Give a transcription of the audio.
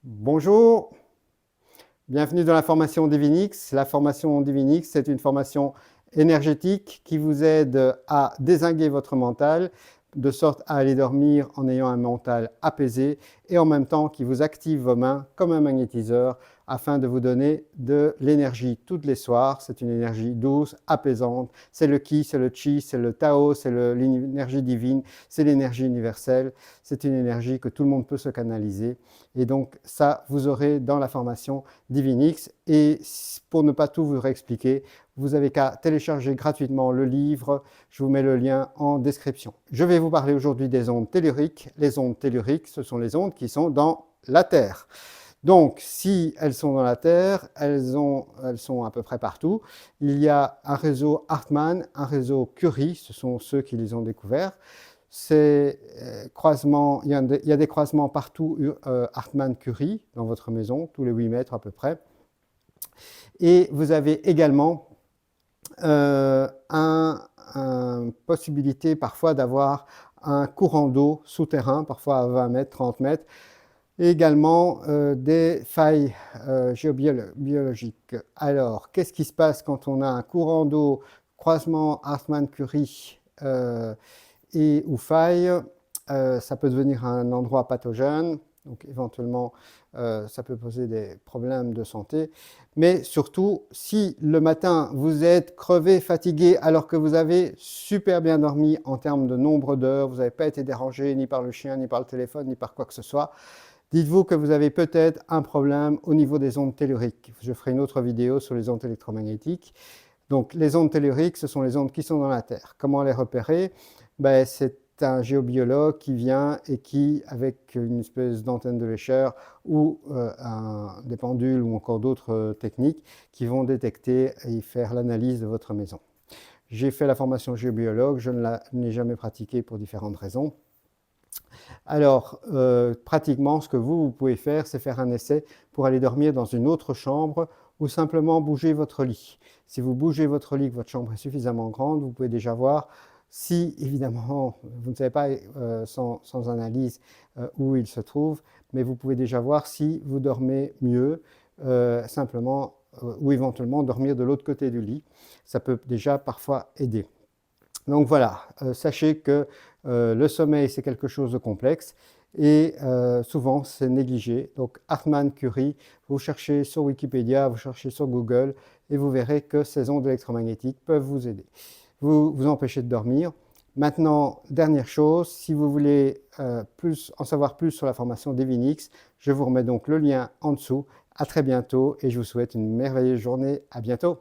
Bonjour, bienvenue dans la formation Divinix. La formation Divinix, c'est une formation énergétique qui vous aide à dézinguer votre mental, de sorte à aller dormir en ayant un mental apaisé et en même temps qui vous active vos mains comme un magnétiseur afin de vous donner de l'énergie toutes les soirs. C'est une énergie douce, apaisante. C'est le Qi, c'est le Chi, c'est le Tao, c'est l'énergie divine, c'est l'énergie universelle. C'est une énergie que tout le monde peut se canaliser. Et donc ça, vous aurez dans la formation Divinix. Et pour ne pas tout vous réexpliquer, vous n'avez qu'à télécharger gratuitement le livre. Je vous mets le lien en description. Je vais vous parler aujourd'hui des ondes telluriques. Les ondes telluriques, ce sont les ondes qui sont dans la Terre. Donc, si elles sont dans la Terre, elles sont à peu près partout. Il y a un réseau Hartmann, un réseau Curie, ce sont ceux qui les ont découverts. Ces croisements, il y a des croisements partout Hartmann-Curie dans votre maison, tous les 8 mètres à peu près. Et vous avez également une possibilité parfois d'avoir un courant d'eau souterrain, parfois à 20 mètres, 30 mètres, et également des failles géobiologiques. Alors, qu'est-ce qui se passe quand on a un courant d'eau, croisement Hartmann-Curie et ou faille? Ça peut devenir un endroit pathogène, donc éventuellement ça peut poser des problèmes de santé. Mais surtout, si le matin vous êtes crevé, fatigué, alors que vous avez super bien dormi en termes de nombre d'heures, vous n'avez pas été dérangé ni par le chien, ni par le téléphone, ni par quoi que ce soit, dites-vous que vous avez peut-être un problème au niveau des ondes telluriques. Je ferai une autre vidéo sur les ondes électromagnétiques. Donc les ondes telluriques, ce sont les ondes qui sont dans la Terre. Comment les repérer? C'est un géobiologue qui vient et qui, avec une espèce d'antenne de Lécher ou des pendules ou encore d'autres techniques, qui vont détecter et faire l'analyse de votre maison. J'ai fait la formation géobiologue, je ne l'ai jamais pratiquée pour différentes raisons. Alors, pratiquement, ce que vous pouvez faire, c'est faire un essai pour aller dormir dans une autre chambre ou simplement bouger votre lit. Si vous bougez votre lit, que votre chambre est suffisamment grande, vous pouvez déjà voir si, évidemment, vous ne savez pas sans analyse où il se trouve, mais vous pouvez déjà voir si vous dormez mieux, simplement, ou éventuellement dormir de l'autre côté du lit. Ça peut déjà parfois aider. Donc voilà, sachez que le sommeil, c'est quelque chose de complexe et souvent, c'est négligé. Donc Hartmann-Curie, vous cherchez sur Wikipédia, vous cherchez sur Google et vous verrez que ces ondes électromagnétiques peuvent vous aider, vous empêcher de dormir. Maintenant, dernière chose, si vous voulez en savoir plus sur la formation Divinix, je vous remets donc le lien en dessous. À très bientôt et je vous souhaite une merveilleuse journée. À bientôt.